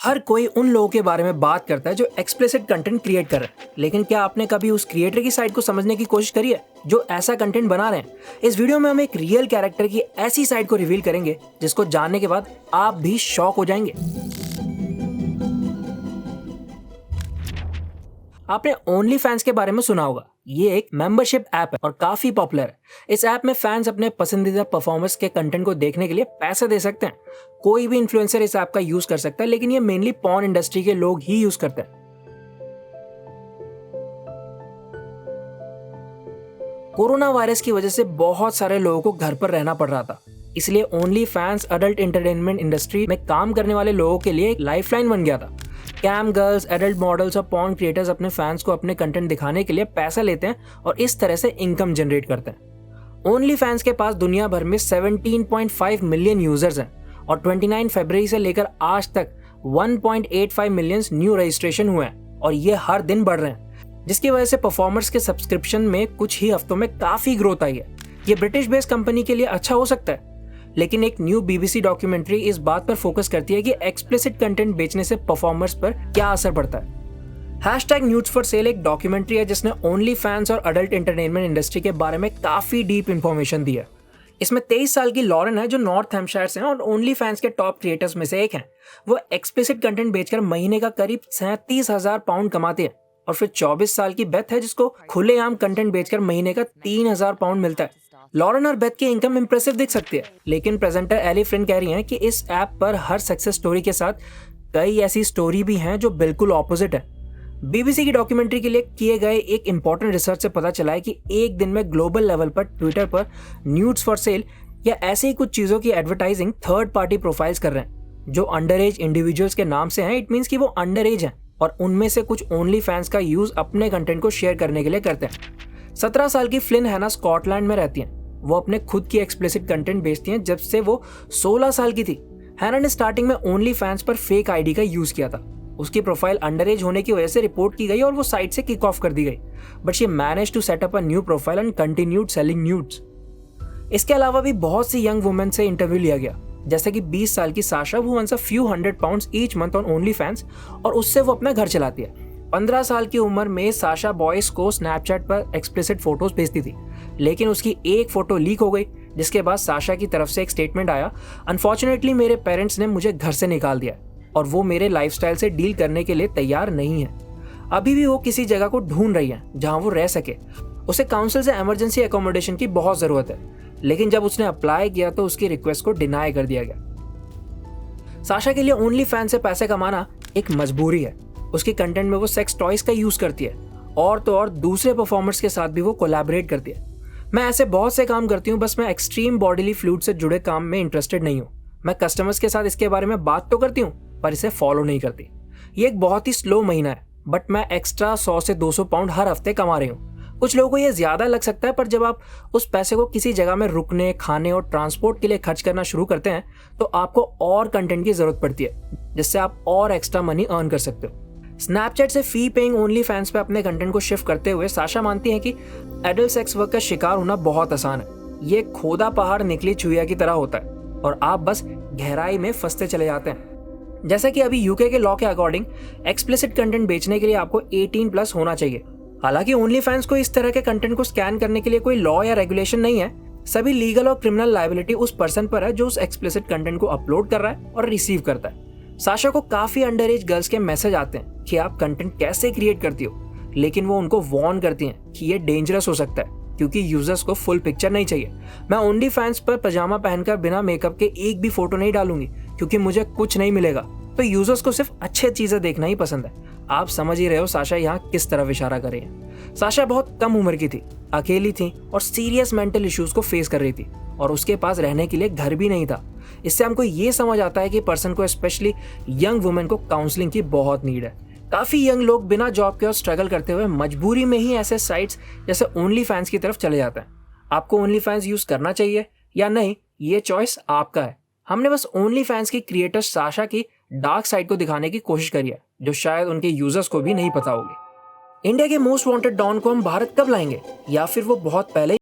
हर कोई उन लोगों के बारे में बात करता है जो एक्सप्लिसिट कंटेंट क्रिएट कर रहे हैं, लेकिन क्या आपने कभी उस क्रिएटर की साइड को समझने की कोशिश करी है जो ऐसा कंटेंट बना रहे हैं? इस वीडियो में हम एक रियल कैरेक्टर की ऐसी साइड को रिवील करेंगे जिसको जानने के बाद आप भी शॉक हो जाएंगे। आपने ओनली फैंस के बारे में सुना होगा। ये एक मेंबरशिप ऐप है और काफी पॉपुलर है। इस ऐप में फैंस अपने पसंदीदा परफॉर्मर्स के कंटेंट को देखने के लिए पैसे दे सकते हैं। कोई भी इन्फ्लुएंसर इस ऐप का यूज कर सकता है, लेकिन ये मेनली पॉर्न इंडस्ट्री के लोग ही यूज करते हैं। कोरोना वायरस की वजह से बहुत सारे लोगों को घर पर रहना पड़ रहा था, इसलिए only fans adult entertainment industry में काम करने वाले लोगों के लिए एक लाइफलाइन बन गया था। कैम गर्ल्स, एडल्ट मॉडल्स और पॉर्न क्रिएटर्स अपने फैंस को अपने कंटेंट दिखाने के लिए पैसा लेते हैं और इस तरह से इनकम जनरेट करते हैं। ओनली फैंस के पास दुनिया भर में 17.5 मिलियन यूजर्स हैं और 29 फरवरी से लेकर आज तक 1.85 मिलियन न्यू रजिस्ट्रेशन हुए हैं और ये हर दिन बढ़ रहे हैं, जिसकी वजह से परफॉर्मर्स के सब्सक्रिप्शन में कुछ ही हफ्तों में काफी ग्रोथ आई है। ये ब्रिटिश बेस्ड कंपनी के लिए अच्छा हो सकता है, लेकिन एक न्यू बीबीसी डॉक्यूमेंट्री इस बात पर फोकस करती है कि एक्सप्लिसिट कंटेंट बेचने से परफॉर्मर्स पर क्या असर पड़ता है। #न्यूड्स फॉर सेल एक डॉक्यूमेंट्री है जिसने ओनली फैंस और अडल्ट एंटरटेनमेंट इंडस्ट्री के बारे में काफी डीप इंफॉर्मेशन दी है। इसमें 23 साल की लॉरेन है जो नॉर्थ हैम्पशायर से हैं और ओनली फैंस के टॉप क्रिएटर्स में से एक हैं। वो एक्सप्लिसिट कंटेंट बेचकर महीने का करीब 37,000 पाउंड कमाते हैं। और फिर 24 साल की बेथ है जिसको खुलेआम कंटेंट बेचकर महीने का 3,000 पाउंड मिलता है। लॉरेन और बेथ की इनकम इंप्रेसिव दिख सकती है, लेकिन प्रेजेंटर एली फ्रिन कह रही हैं कि इस ऐप पर हर सक्सेस स्टोरी के साथ कई ऐसी स्टोरी भी हैं जो बिल्कुल ऑपोजिट है। बीबीसी की डॉक्यूमेंट्री के लिए किए गए एक इंपॉर्टेंट रिसर्च से पता चला है कि एक दिन में ग्लोबल लेवल पर ट्विटर पर न्यूड्स फॉर सेल या ऐसे ही कुछ चीजों की एडवर्टाइजिंग थर्ड पार्टी प्रोफाइल्स कर रहे हैं जो अंडर एज इंडिविजुअल्स के नाम से हैं। इट मीन्स कि वो अंडर एज हैं और उनमें से कुछ ओनली फैंस का यूज अपने कंटेंट को शेयर करने के लिए करते हैं। 17 साल की फ्लिन हैना स्कॉटलैंड में रहती हैं। वो अपने खुद की एक्सप्लिसिट कंटेंट बेचती हैं जब से वो 16 साल की थी। हैना ने स्टार्टिंग में ओनली फैंस पर फेक आईडी का यूज किया था। उसकी प्रोफाइल अंडर एज होने की वजह से रिपोर्ट की गई और वो साइट से किक ऑफ कर दी गई, but she managed to set up a new profile and continued selling nudes. इसके अलावा भी बहुत सी यंग वुमेन से इंटरव्यू लिया गया, जैसे कि 20 साल की Sasha who earns a few hundred pounds each month on OnlyFans और उससे वो अपना घर चलाती है। 15 साल की उम्र में साशा बॉयज को स्नैपचैट पर एक्सप्लिसिट फोटोज भेजती थी, लेकिन उसकी एक फोटो लीक हो गई, जिसके बाद साशा की तरफ से एक स्टेटमेंट आया, अनफॉर्चुनेटली मेरे पेरेंट्स ने मुझे घर से निकाल दिया और वो मेरे लाइफस्टाइल से डील करने के लिए तैयार नहीं है। अभी भी वो किसी जगह को ढूंढ रही है जहां वो रह सके। उसे काउंसिल से इमरजेंसी एकोमोडेशन की बहुत जरूरत है, लेकिन जब उसने अप्लाई किया तो उसकी रिक्वेस्ट को डिनाई कर दिया गया। साशा के लिए ओनली फैन से पैसे कमाना एक मजबूरी है। उसके कंटेंट में वो सेक्स टॉयज का यूज करती है और तो और दूसरे परफॉर्मर्स के साथ भी वो कोलैबोरेट करती है। मैं ऐसे बहुत से काम करती हूँ, बस मैं एक्सट्रीम बॉडीली फ्लूइड से जुड़े काम में इंटरेस्टेड नहीं हूँ। मैं कस्टमर्स के साथ इसके बारे में बात तो करती हूँ पर इसे फॉलो नहीं करती। ये एक बहुत ही स्लो महीना है, बट मैं एक्स्ट्रा 100 से 200 पाउंड हर हफ्ते कमा रही हूँ। कुछ लोगों को ये ज्यादा लग सकता है, पर जब आप उस पैसे को किसी जगह में रुकने, खाने और ट्रांसपोर्ट के लिए खर्च करना शुरू करते हैं तो आपको और कंटेंट की जरूरत पड़ती है, जिससे आप और एक्स्ट्रा मनी अर्न कर सकते हो। स्नैपचैट से फी पेइंग ओनली फैंस पे अपने कंटेंट को शिफ्ट करते हुए साशा मानती है कि एडल्ट सेक्स वर्क का शिकार होना बहुत आसान है। ये खोदा पहाड़ निकली चुहिया की तरह होता है और आप बस गहराई में फंसते चले जाते हैं। जैसा कि अभी यूके के लॉ के अकॉर्डिंग एक्सप्लिसिट कंटेंट बेचने के लिए आपको 18+ होना चाहिए। हालांकि ओनली फैंस को इस तरह के कंटेंट को स्कैन करने के लिए कोई लॉ या रेगुलेशन नहीं है। सभी लीगल और क्रिमिनल लायबिलिटी उस पर्सन पर है जो उस एक्सप्लिसिट कंटेंट को अपलोड कर रहा है और रिसीव करता है। साशा को काफी अंडर एज गर्ल्स के मैसेज आते हैं कि आप कंटेंट कैसे क्रिएट करती हो, लेकिन वो उनको वार्न करती हैं कि ये डेंजरस हो सकता है क्योंकि यूजर्स को फुल पिक्चर नहीं चाहिए। मैं ओनली फैंस पर पजामा पहनकर बिना मेकअप के एक भी फोटो नहीं डालूंगी क्योंकि मुझे कुछ नहीं मिलेगा। तो यूजर्स को सिर्फ अच्छी चीजें देखना ही पसंद है। आप समझ ही रहे हो साशा यहाँ किस तरफ इशारा कर रही है। साशा बहुत कम उम्र की थी, अकेली थी और सीरियस मेंटल इश्यूज को फेस कर रही थी और उसके पास रहने के लिए घर भी नहीं था। इससे हमको ये समझ आता है कि पर्सन को, स्पेशली यंग वुमेन को, काउंसलिंग की बहुत नीड है। काफी यंग लोग बिना जॉब के और स्ट्रगल करते हुए मजबूरी में ही ऐसे साइट्स जैसे ओनली फैंस की तरफ चले जाते हैं। आपको ओनली फैंस यूज करना चाहिए या नहीं, ये चॉइस आपका है। हमने बस ओनली फैंस की क्रिएटर साशा की डार्क साइड को दिखाने की कोशिश करी है, जो शायद उनके यूजर्स को भी नहीं पता होगी। इंडिया के मोस्ट वांटेड डॉन को हम भारत कब लाएंगे, या फिर वो बहुत पहले